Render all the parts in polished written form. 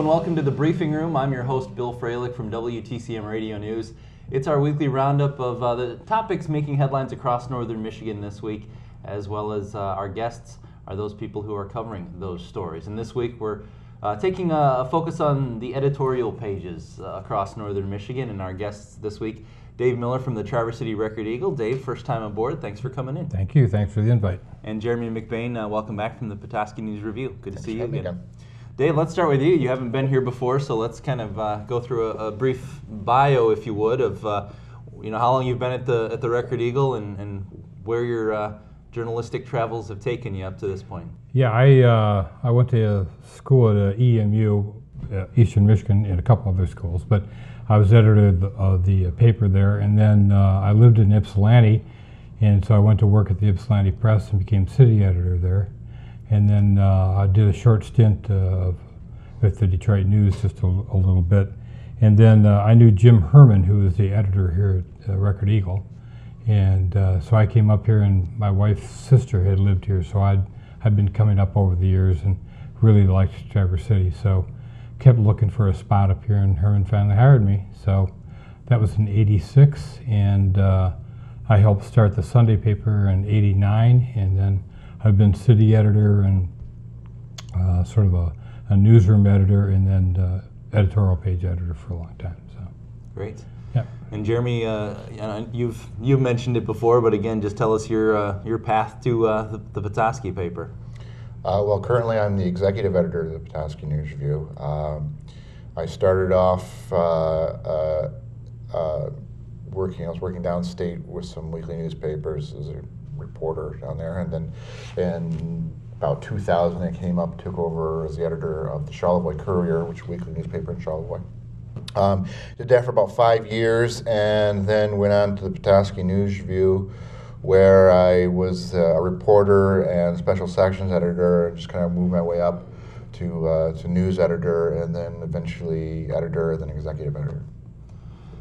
and welcome to the Briefing Room. I'm your host, Bill Freilich from WTCM Radio News. It's our weekly roundup of the topics making headlines across northern Michigan this week, as well as our guests are those people who are covering those stories. And this week we're taking a focus on the editorial pages across northern Michigan, and our guests this week, Dave Miller from the Traverse City Record-Eagle. Dave, first time aboard. Thanks for coming in. Thank you. Thanks for the invite. And Jeremy McBain, welcome back from the Petoskey News Review. Good to see you again. Dave, let's start with you. You haven't been here before, so let's kind of go through a brief bio, if you would, of how long you've been at the Record-Eagle and where your journalistic travels have taken you up to this point. Yeah, I went to school at EMU, Eastern Michigan, and a couple other schools, but I was editor of the paper there, and then I lived in Ypsilanti, and so I went to work at the Ypsilanti Press and became city editor there. And then I did a short stint with the Detroit News, just a little bit. And then I knew Jim Herman, who was the editor here at Record-Eagle. And so I came up here, and my wife's sister had lived here, so I'd been coming up over the years and really liked Traverse City. So kept looking for a spot up here, and Herman finally hired me. So that was in '86, and I helped start the Sunday paper in '89, and then I've been city editor and sort of a newsroom editor, and then editorial page editor for a long time. So great. Yeah. And Jeremy, you've mentioned it before, but again, just tell us your path to the Petoskey paper. Well, currently I'm the executive editor of the Petoskey News Review. I started off I was working downstate with some weekly newspapers as a reporter down there, and then in about 2000 I came up, took over as the editor of the Charlevoix Courier, which is a weekly newspaper in Charlevoix. Did that for about 5 years, and then went on to the Petoskey News Review, where I was a reporter and special sections editor, and just kind of moved my way up to news editor, and then eventually editor, and then executive editor.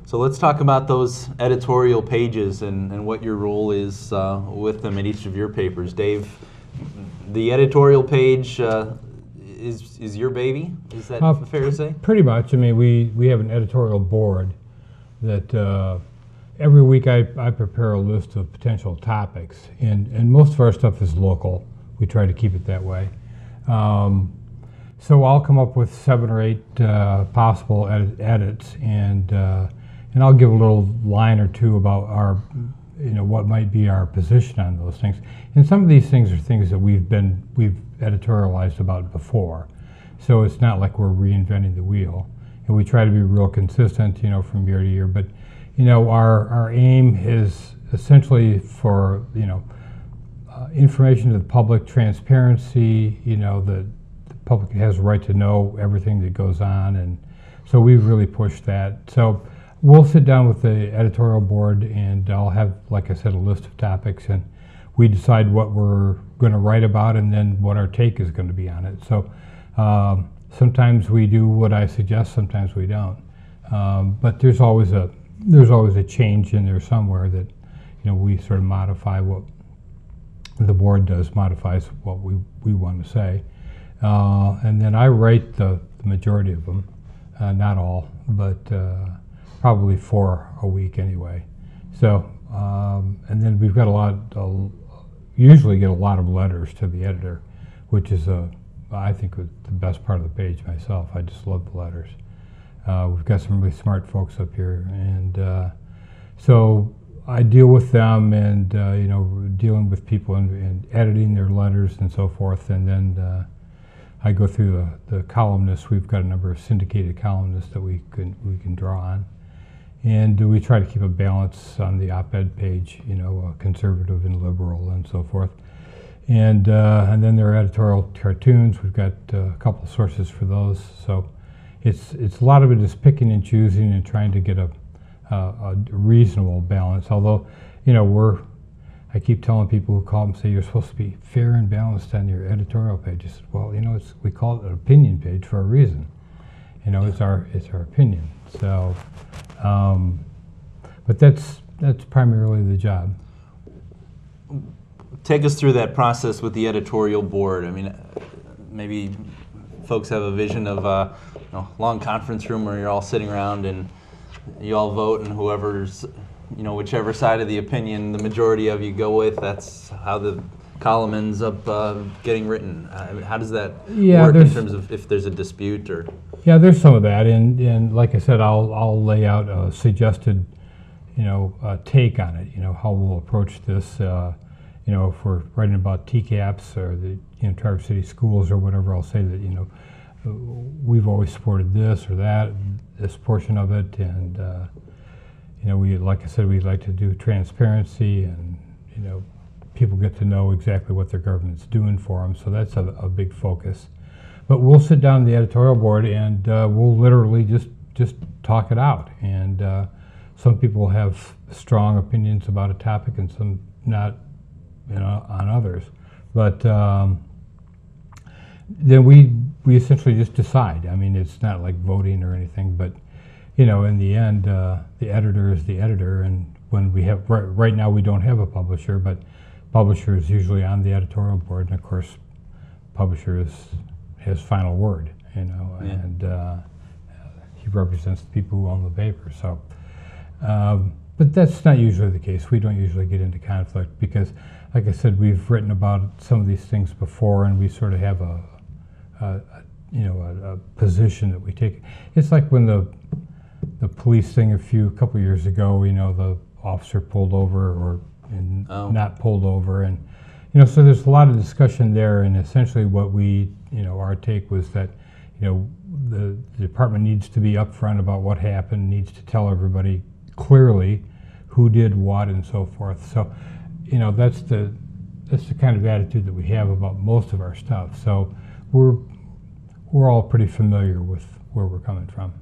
So let's talk about those editorial pages and what your role is with them at each of your papers. Dave, the editorial page is your baby? Is that fair to say? Pretty much. I mean, we have an editorial board that every week I prepare a list of potential topics, and most of our stuff is local. We try to keep it that way. So I'll come up with 7 or 8 possible edits, and I'll give a little line or two about our, what might be our position on those things. And some of these things are things that we've editorialized about before, so it's not like we're reinventing the wheel. And we try to be real consistent, from year to year. But our aim is essentially for information to the public, transparency. The public has a right to know everything that goes on, and so we've really pushed that. So we'll sit down with the editorial board, and I'll have, like I said, a list of topics, and we decide what we're going to write about and then what our take is going to be on it. So sometimes we do what I suggest, sometimes we don't. But there's always a change in there somewhere that we sort of modify. What the board does modifies what we want to say, and then I write the majority of them, not all, but probably 4 a week anyway. So, and then we've got usually get a lot of letters to the editor, which is I think the best part of the page myself. I just love the letters. We've got some really smart folks up here, and so I deal with them, and dealing with people and editing their letters and so forth, and then I go through the columnists. We've got a number of syndicated columnists that we can draw on. And we try to keep a balance on the op-ed page, conservative and liberal and so forth. And then there are editorial cartoons. We've got a couple of sources for those. So it's a lot of it is picking and choosing and trying to get a reasonable balance. Although, I keep telling people who call and say you're supposed to be fair and balanced on your editorial pages. Well, we call it an opinion page for a reason. It's our opinion. So, but that's primarily the job. Take us through that process with the editorial board. I mean, maybe folks have a vision of a long conference room where you're all sitting around and you all vote, and whoever's, whichever side of the opinion the majority of you go with, that's how the column ends up getting written. How does that work in terms of if there's a dispute or? Yeah, there's some of that, and like I said, I'll lay out a suggested, take on it. How we'll approach this. If we're writing about TCAPs or the Traverse City schools or whatever, I'll say that we've always supported this or that, this portion of it, and we, like I said, we'd like to do transparency, and people get to know exactly what their government's doing for them. So that's a big focus. But we'll sit down the editorial board and we'll literally just talk it out. And some people have strong opinions about a topic and some not, on others. But then we essentially just decide. I mean, it's not like voting or anything, but in the end, the editor is the editor. And when we have, right now we don't have a publisher, but publisher is usually on the editorial board, and of course, publisher has final word, and he represents the people who own the paper. So, but that's not usually the case. We don't usually get into conflict because, like I said, we've written about some of these things before, and we sort of have a position that we take. It's like when the police thing a couple years ago, the officer pulled over not pulled over, and so there's a lot of discussion there. And essentially, what we our take was that the department needs to be upfront about what happened, needs to tell everybody clearly who did what and so forth. So that's the kind of attitude that we have about most of our stuff. So we're all pretty familiar with where we're coming from.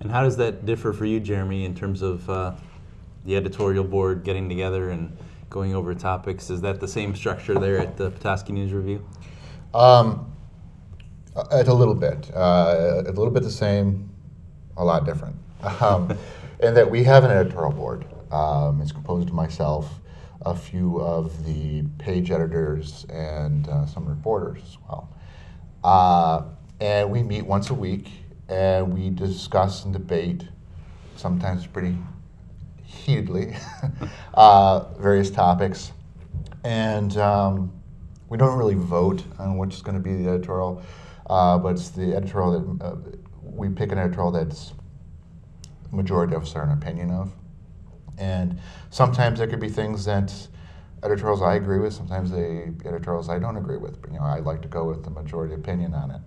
And how does that differ for you, Jeremy, in terms of the editorial board getting together and going over topics? Is that the same structure there at the Petoskey News Review? It's a little bit the same, a lot different. And that we have an editorial board. It's composed of myself, a few of the page editors, and some reporters as well. And we meet once a week, and we discuss and debate, sometimes pretty heatedly, various topics. And we don't really vote on which is going to be the editorial, but it's the editorial that we pick an editorial that's the majority of us are an opinion of. And sometimes there could be things that editorials I agree with, sometimes the editorials I don't agree with, but I like to go with the majority opinion on it.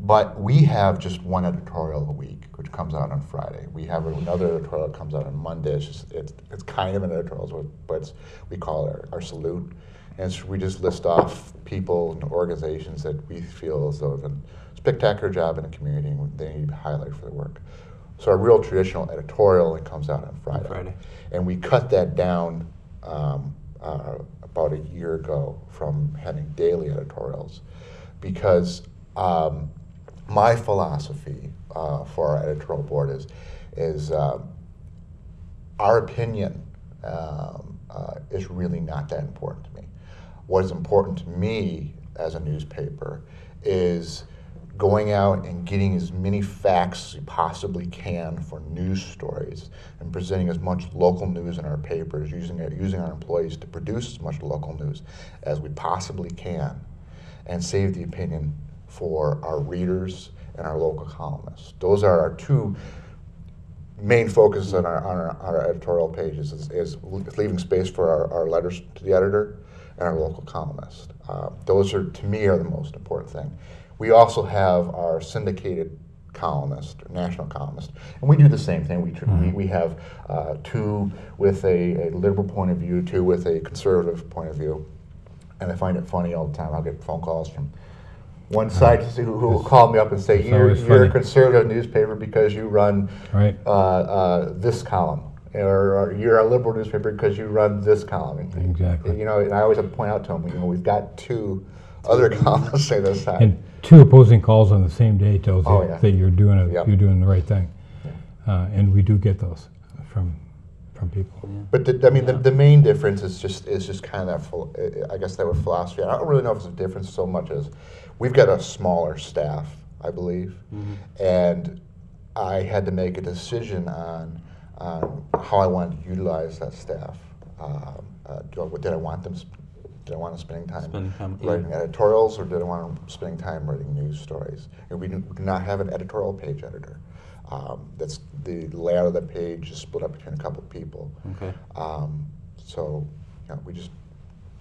But we have just one editorial a week, which comes out on Friday. We have another editorial that comes out on Monday. It's kind of an editorial, but we call it our salute. And we just list off people and organizations that we feel as though have done a spectacular job in the community and they need to be highlighted for their work. So our real traditional editorial, it comes out on Friday. And we cut that down about a year ago from having daily editorials because my philosophy for our editorial board is our opinion is really not that important to me. What is important to me as a newspaper is going out and getting as many facts as you possibly can for news stories and presenting as much local news in our papers, using our employees to produce as much local news as we possibly can and save the opinion for our readers and our local columnists. Those are our two main focuses on our editorial pages is leaving space for our letters to the editor and our local columnist. Those are, to me, are the most important thing. We also have our syndicated columnist, national columnist, and we do the same thing. We have two with a liberal point of view, two with a conservative point of view, and I find it funny all the time. I'll get phone calls from one side who will call me up and say, you're a conservative newspaper because you run this column, or you're a liberal newspaper because you run this column. Exactly. And I always have to point out to them, we've got two other columnists say this side. And two opposing calls on the same day tells you that you're doing the right thing. And we do get those from from people. Yeah. But the main difference is just kind of I guess that with philosophy. I don't really know if it's a difference so much as we've got a smaller staff, I believe, and I had to make a decision on how I wanted to utilize that staff. Did I want them spending time writing editorials, or did I want them spending time writing news stories? And we do not have an editorial page editor. That's the layout of the page is split up between a couple of people. Okay. So we just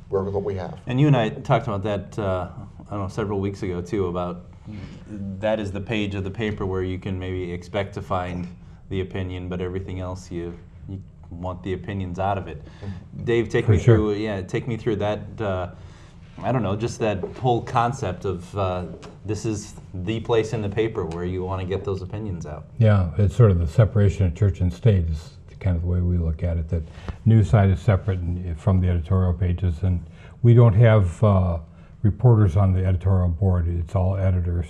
work with what we have. And you and I talked about that, I don't know, several weeks ago too, about that is the page of the paper where you can maybe expect to find the opinion, but everything else you want the opinions out of it. Dave, take me through that. I don't know, just that whole concept of this is the place in the paper where you want to get those opinions out. Yeah, it's sort of the separation of church and state is kind of the way we look at it. That news side is separate from the editorial pages, and we don't have reporters on the editorial board. It's all editors,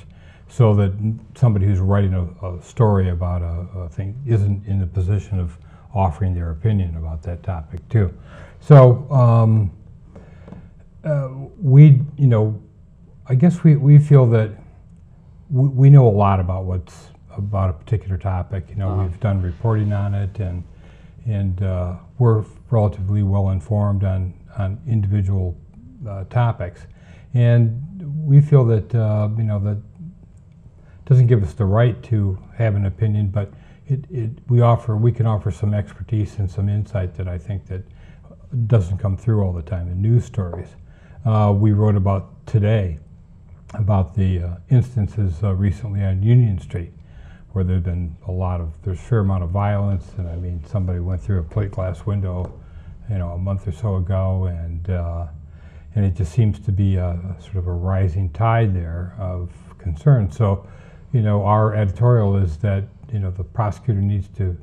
so that somebody who's writing a story about a thing isn't in the position of offering their opinion about that topic too. So I guess we feel that we know a lot about about a particular topic. We've done reporting on it, and we're relatively well informed on individual topics, and we feel that that doesn't give us the right to have an opinion, but we can offer some expertise and some insight that I think that doesn't come through all the time in news stories. We wrote about today about the instances recently on Union Street where there's a fair amount of violence, and I mean somebody went through a plate glass window a month or so ago, and it just seems to be a sort of a rising tide there of concern. So our editorial is that the prosecutor needs to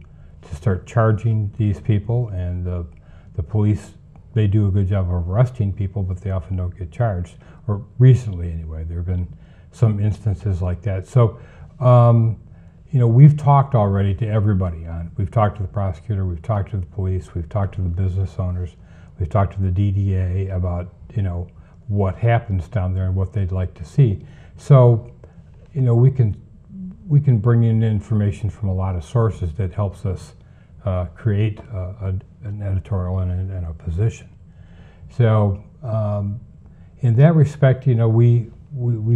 start charging these people, and the police, they do a good job of arresting people, but they often don't get charged. Or recently, anyway, there have been some instances like that. So, we've talked already to everybody we've talked to the prosecutor, we've talked to the police, we've talked to the business owners, we've talked to the DDA about, what happens down there and what they'd like to see. So, we can bring in information from a lot of sources that helps us create an editorial and a position. So in that respect, we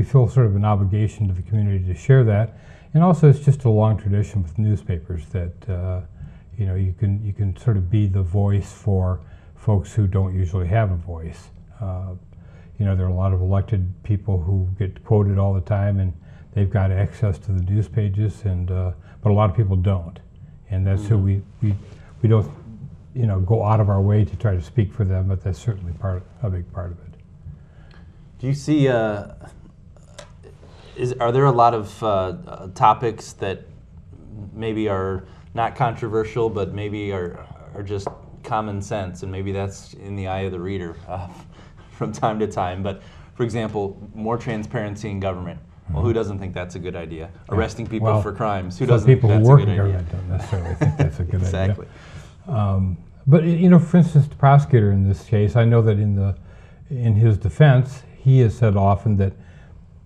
feel sort of an obligation to the community to share that, and also it's just a long tradition with newspapers that you can sort of be the voice for folks who don't usually have a voice. There are a lot of elected people who get quoted all the time, and they've got access to the news pages, but a lot of people don't, and that's who we don't go out of our way to try to speak for them, but that's certainly a big part of it. Do you see? Are there a lot of topics that maybe are not controversial, but maybe are just common sense, and maybe that's in the eye of the reader from time to time? But for example, more transparency in government. Well, who doesn't think that's a good idea? Yeah. Arresting people for crimes. Who doesn't think that's a good idea? People who work in government don't necessarily think that's a good idea. Exactly. But for instance, the prosecutor in this case, I know that in his defense, he has said often that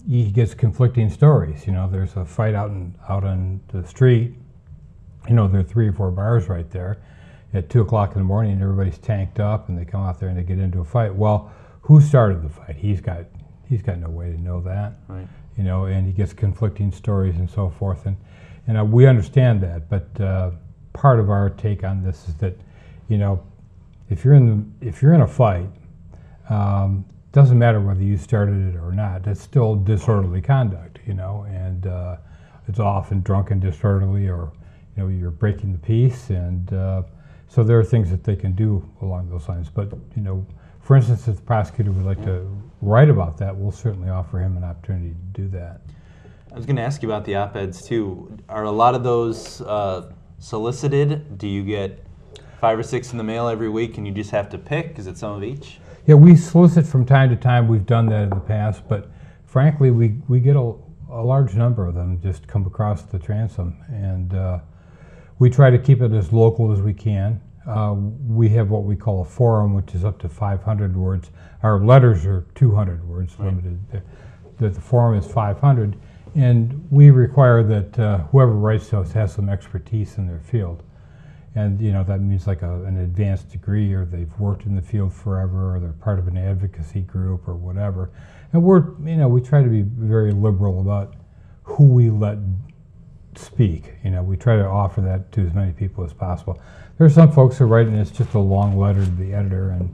he gets conflicting stories. There's a fight out on the street. There are 3 or 4 bars right there at 2 o'clock in the morning, and everybody's tanked up, and they come out there and they get into a fight. Well, who started the fight? He's got no way to know that. Right. And he gets conflicting stories and so forth, and we understand that. But part of our take on this is that, if you're in a fight, doesn't matter whether you started it or not. That's still disorderly conduct, and it's often drunk and disorderly, or you're breaking the peace, and so there are things that they can do along those lines. But for instance, if the prosecutor would like to write about that, we'll certainly offer him an opportunity to do that. I was going to ask you about the op-eds too. Are a lot of those solicited? Do you get 5 or 6 in the mail every week, and you just have to pick? Is it some of each? Yeah, we solicit from time to time. We've done that in the past, but frankly, we get a large number of them just come across the transom, and we try to keep it as local as we can. we have what we call a forum, which is up to 500 words. Our letters are 200 words limited. The forum is 500, and we require that whoever writes to us has some expertise in their field. And that means like an advanced degree, or they've worked in the field forever, or they're part of an advocacy group or whatever. And we try to be very liberal about who we let speak. We try to offer that to as many people as possible. There are some folks who write and it's just a long letter to the editor, and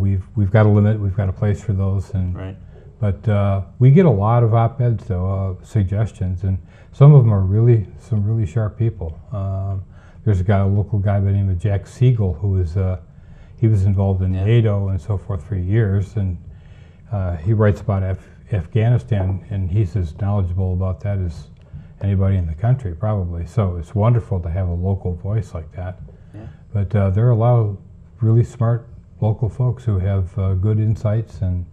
we've got a limit, we've got a place for those. And Right. But we get a lot of op-eds, though, suggestions, and some of them are some really sharp people. There's a local guy by the name of Jack Siegel who he was involved in NATO and so forth for years, and he writes about Afghanistan, and he's as knowledgeable about that as anybody in the country, probably. So it's wonderful to have a local voice like that. Yeah. But there are a lot of really smart local folks who have good insights, and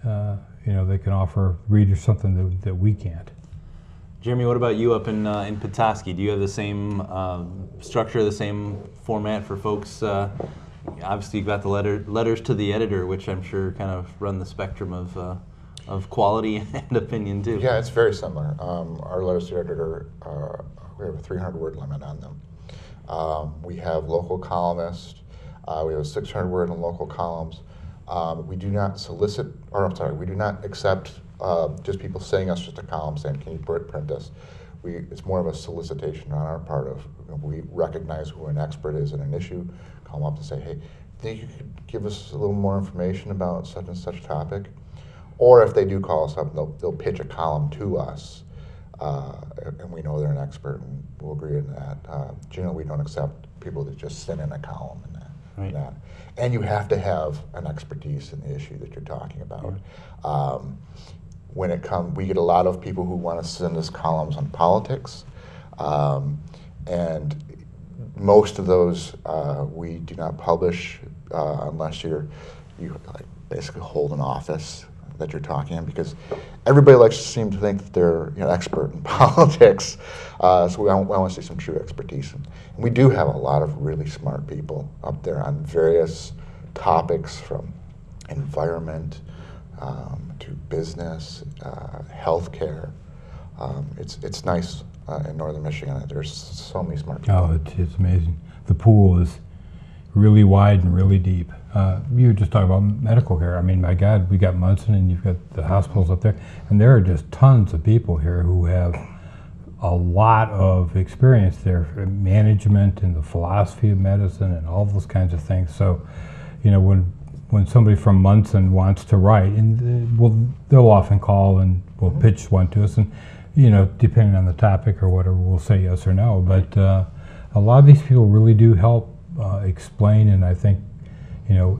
they can offer readers something that we can't. Jeremy, what about you up in Petoskey? Do you have the same structure, the same format for folks? Obviously, you've got the letters to the editor, which I'm sure kind of run the spectrum of quality and opinion too. Yeah, it's very similar. Our letters to the editor, we have a 300-word limit on them. We have local columnists. We have a 600-word in local columns. We do not solicit, we do not accept just people sending us just a column saying, "Can you print this?" It's more of a solicitation on our part of, we recognize who an expert is in an issue, call them up and say, "Hey, think you could give us a little more information about such and such topic?" Or if they do call us up, they'll pitch a column to us, and we know they're an expert, and we'll agree on that. Generally, we don't accept people that just send in a column and that. Right. That. And you have to have an expertise in the issue that you're talking about. Yeah. We get a lot of people who want to send us columns on politics, and most of those we do not publish unless you like basically hold an office that you're talking in, because everybody likes to seem to think that they're expert in politics. So we want to see some true expertise. And we do have a lot of really smart people up there on various topics, from environment to business, healthcare. It's nice in northern Michigan. There's so many smart people. Oh, it's amazing. The pool is really wide and really deep. You were just talking about medical care. I mean, my God, we got Munson and you've got the hospitals up there, and there are just tons of people here who have a lot of experience there, management and the philosophy of medicine and all those kinds of things. So, when somebody from Munson wants to write, and they'll often call and will pitch one to us, and depending on the topic or whatever, we'll say yes or no. But a lot of these people really do help explain, and I think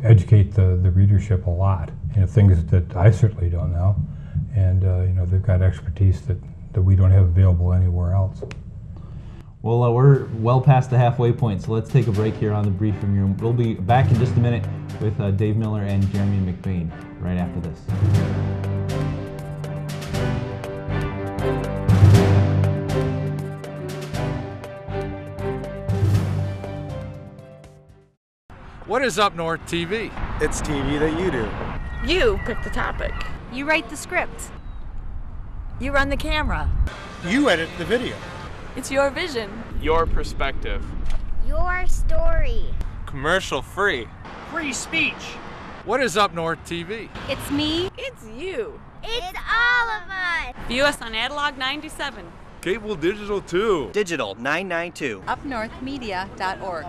educate the readership a lot. Things that I certainly don't know, and they've got expertise that we don't have available anywhere else. Well, we're well past the halfway point, so let's take a break here on the briefing room. We'll be back in just a minute with Dave Miller and Jeremy McBain right after this. What is Up North TV? It's TV that you do. You pick the topic. You write the script. You run the camera. You edit the video. It's your vision. Your perspective. Your story. Commercial free. Free speech. What is Up North TV? It's me. It's you. It's all of us. View us on Analog 97. Cable digital too. Digital 992. UpNorthMedia.org.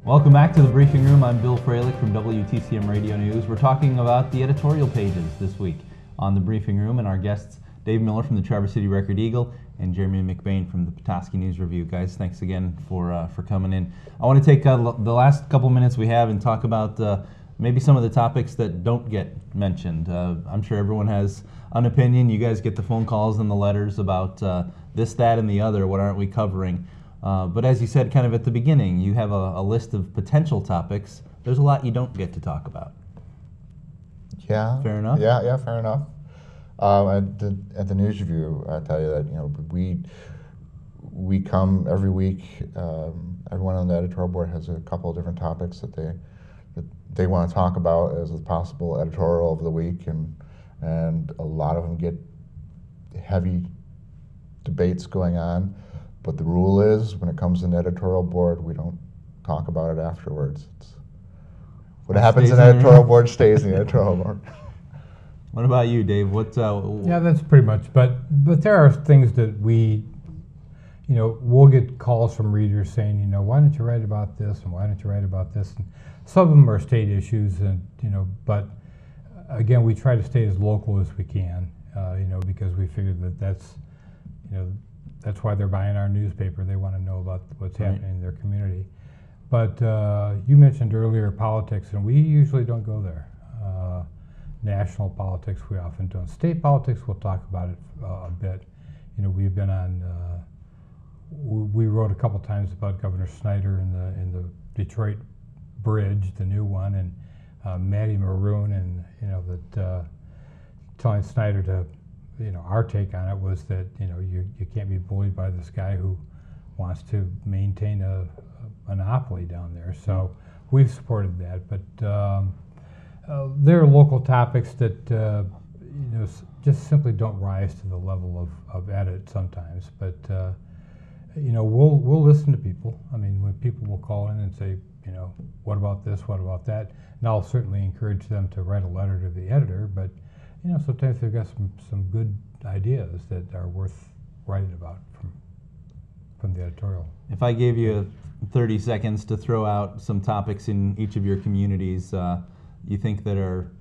Welcome back to the briefing room. I'm Bill Freilich from WTCM Radio News. We're talking about the editorial pages this week on the briefing room, and our guests, Dave Miller from the Traverse City Record-Eagle and Jeremy McBain from the Petoskey News Review. Guys, thanks again for coming in. I want to take the last couple minutes we have and talk about maybe some of the topics that don't get mentioned. I'm sure everyone has an opinion. You guys get the phone calls and the letters about this, that, and the other. What aren't we covering? But as you said kind of at the beginning, you have a list of potential topics. There's a lot you don't get to talk about. Yeah. Fair enough? Yeah, fair enough. At the news review, I tell you that we come every week. Everyone on the editorial board has a couple of different topics that they want to talk about as a possible editorial of the week, and a lot of them get heavy debates going on. But the rule is, when it comes to an editorial board, we don't talk about it afterwards. What happens in the editorial board stays in the editorial board. What about you, Dave? Yeah, that's pretty much. But there are things that we'll get calls from readers saying, why don't you write about this, and why don't you write about this? And some of them are state issues, and but again, we try to stay as local as we can, because we figure that's why they're buying our newspaper. They want to know about what's happening in their community. But you mentioned earlier politics, and we usually don't go there. National politics, we often don't. State politics, we'll talk about it a bit. We've been on. We wrote a couple times about Governor Snyder in the Detroit bridge, the new one, and Matty Maroon, and that telling Snyder to, our take on it was that you can't be bullied by this guy who wants to maintain a monopoly down there. So we've supported that, but there are local topics that just simply don't rise to the level of edit sometimes. But we'll listen to people. I mean, when people will call in and say, what about this, what about that, and I'll certainly encourage them to write a letter to the editor. But sometimes they've got some good ideas that are worth writing about from the editorial. If I gave you 30 seconds to throw out some topics in each of your communities you think that are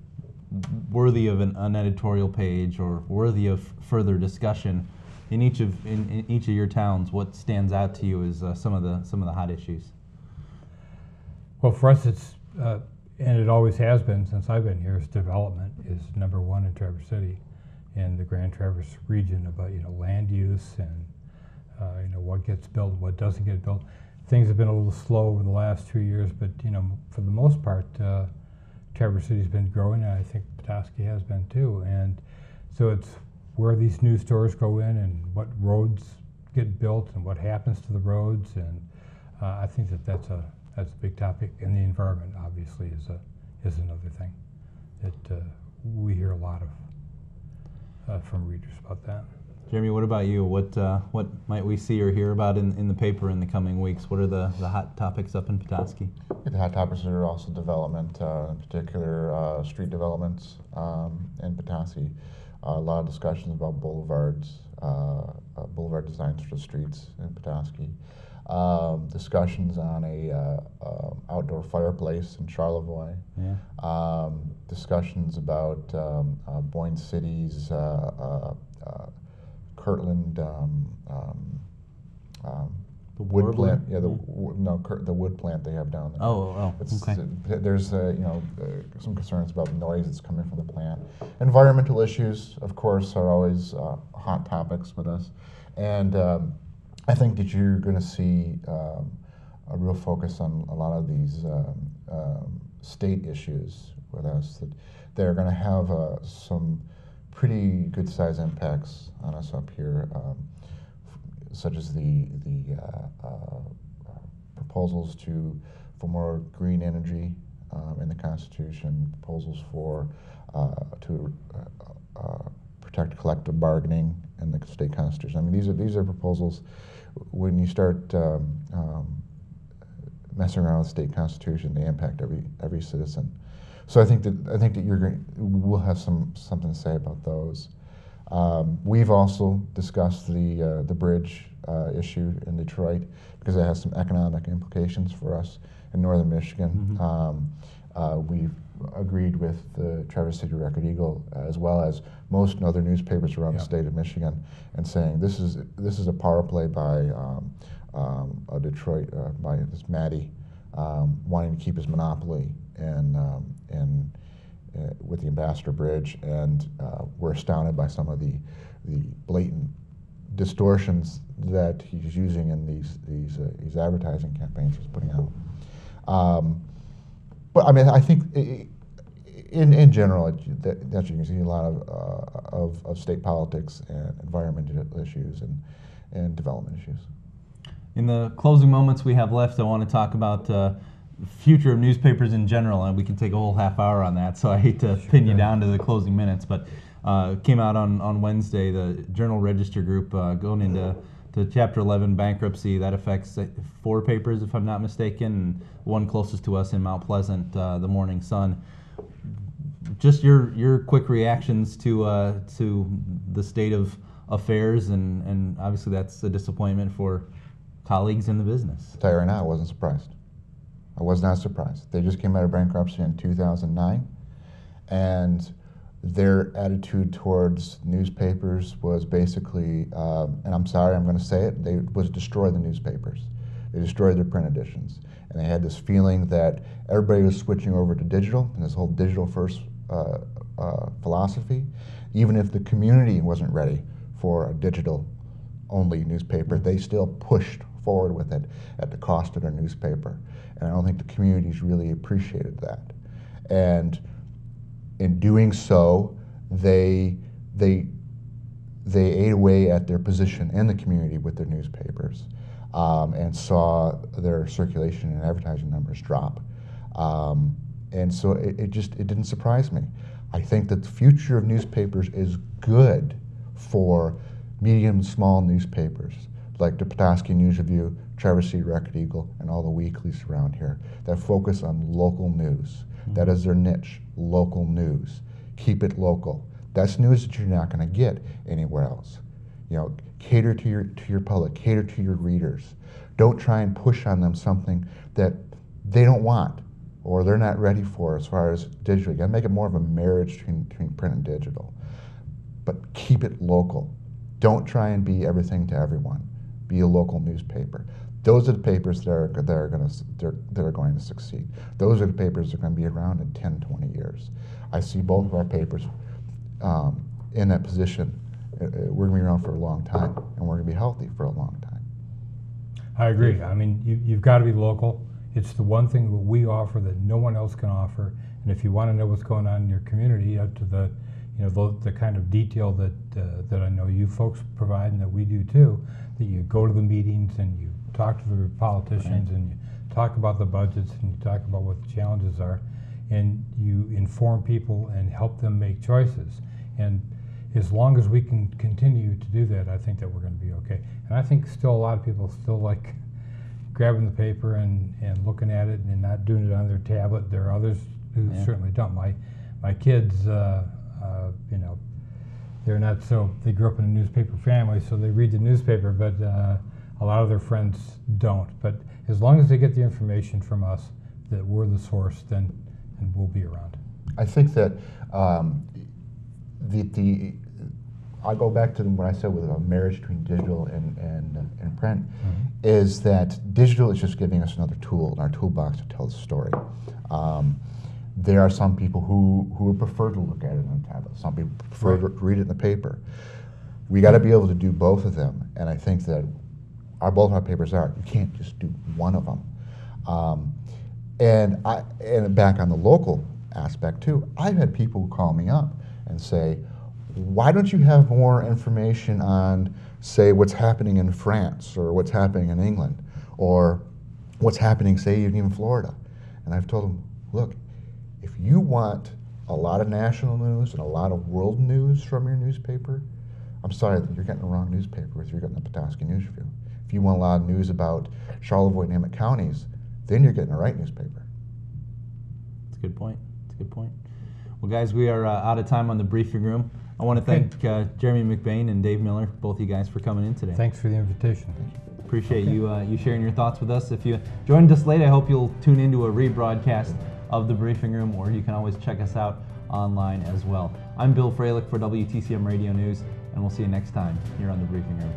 worthy of an editorial page or worthy of further discussion in each of your towns, what stands out to you as some of the hot issues? Well, for us, it's and it always has been since I've been here. Is development is number one in Traverse City, in the Grand Traverse region, about land use and what gets built, what doesn't get built. Things have been a little slow over the last 2 years, but for the most part, Traverse City's been growing, and I think Petoskey has been too. And so it's where these new stores go in, and what roads get built, and what happens to the roads. And I think that's a big topic. And the environment, obviously, is another thing that we hear a lot of from readers about that. Jeremy, what about you? What might we see or hear about in the paper in the coming weeks? What are the hot topics up in Petoskey? The hot topics are also development, in particular street developments in Petoskey. A lot of discussions about boulevards, boulevard designs for the streets in Petoskey. Discussions on a outdoor fireplace in Charlevoix. Yeah. Discussions about Boyne City's Kirtland The wood warbler? plant. Yeah, the wood plant they have down there. Oh, okay. There's some concerns about noise that's coming from the plant. Environmental issues, of course, are always hot topics with us, and I think that you're going to see a real focus on a lot of these state issues with us. That they're going to have some pretty good size impacts on us up here, such as the proposals for more green energy in the Constitution, proposals to protect collective bargaining in the state Constitution. I mean, these are proposals. When you start messing around with the state Constitution, they impact every citizen. So I think that we'll have something to say about those. We've also discussed the bridge issue in Detroit because it has some economic implications for us in northern Michigan. Mm-hmm. We've agreed with the Traverse City Record Eagle, as well as most other newspapers around the state of Michigan, and saying this is a power play by Detroit, by this Matty, wanting to keep his monopoly and with the Ambassador Bridge, and we're astounded by some of the blatant distortions that he's using in these advertising campaigns he's putting out. But I mean, I think in general that you can see a lot of state politics and environmental issues and development issues. In the closing moments we have left, I want to talk about future of newspapers in general, and we can take a whole half hour on that, so I hate to pin you down to the closing minutes, but came out on Wednesday, the Journal-Register group going into Chapter 11 bankruptcy. That affects 4 papers, if I'm not mistaken, and one closest to us in Mount Pleasant, the Morning Sun. Just your quick reactions to the state of affairs, and obviously that's a disappointment for colleagues in the business. I'll tell you right now, I wasn't surprised. I was not surprised. They just came out of bankruptcy in 2009, and their attitude towards newspapers was basically, and I'm sorry, I'm going to say it, was destroy the newspapers. They destroyed their print editions. And they had this feeling that everybody was switching over to digital, and this whole digital first philosophy. Even if the community wasn't ready for a digital only newspaper, they still pushed forward with it at the cost of their newspaper. And I don't think the communities really appreciated that. And in doing so, they ate away at their position in the community with their newspapers, and saw their circulation and advertising numbers drop. And so it didn't surprise me. I think that the future of newspapers is good for medium and small newspapers like the Petoskey News Review, Traverse City Record Eagle, and all the weeklies around here that focus on local news. That is their niche, local news. Keep it local. That's news that you're not going to get anywhere else. You know, cater to your public, cater to your readers. Don't try and push on them something that they don't want or they're not ready for as far as digital. You got to make it more of a marriage between print and digital. But keep it local. Don't try and be everything to everyone. Be a local newspaper. Those are the papers that are going to succeed. Those are the papers that are going to be around in 10, 20 years. I see both of our papers in that position. We're going to be around for a long time, and we're going to be healthy for a long time. I agree. I mean, you've got to be local. It's the one thing that we offer that no one else can offer. And if you want to know what's going on in your community, up to the the kind of detail that I know you folks provide and that we do too, that you go to the meetings and you talk to the politicians, right, and you talk about the budgets and you talk about what the challenges are, and you inform people and help them make choices. And as long as we can continue to do that, I think that we're going to be okay. And I think still a lot of people still like grabbing the paper and looking at it and not doing it on their tablet. There are others who certainly don't. My kids, they're not so, they grew up in a newspaper family, so they read the newspaper, but a lot of their friends don't. But as long as they get the information from us that we're the source, then we'll be around. I think that I go back to what I said with a marriage between digital and print, is that digital is just giving us another tool in our toolbox to tell the story. There are some people who would prefer to look at it on a tablet. Some people prefer to read it in the paper. We got to be able to do both of them, and I think that both our papers are. You can't just do one of them. And back on the local aspect too, I've had people call me up and say, why don't you have more information on, say, what's happening in France or what's happening in England or what's happening, say, even in Florida? And I've told them, look, if you want a lot of national news and a lot of world news from your newspaper, I'm sorry, you're getting the wrong newspaper if you're getting the Petoskey News Review. If you want a lot of news about Charlevoix and Emmett counties, then you're getting the right newspaper. That's a good point. That's a good point. Well, guys, we are out of time on the briefing room. I want to thank Jeremy McBain and Dave Miller, both of you guys, for coming in today. Thanks for the invitation. Appreciate you sharing your thoughts with us. If you joined us late, I hope you'll tune into a rebroadcast of the briefing room, or you can always check us out online as well. I'm Bill Freilich for WTCM Radio News, and we'll see you next time here on the briefing room.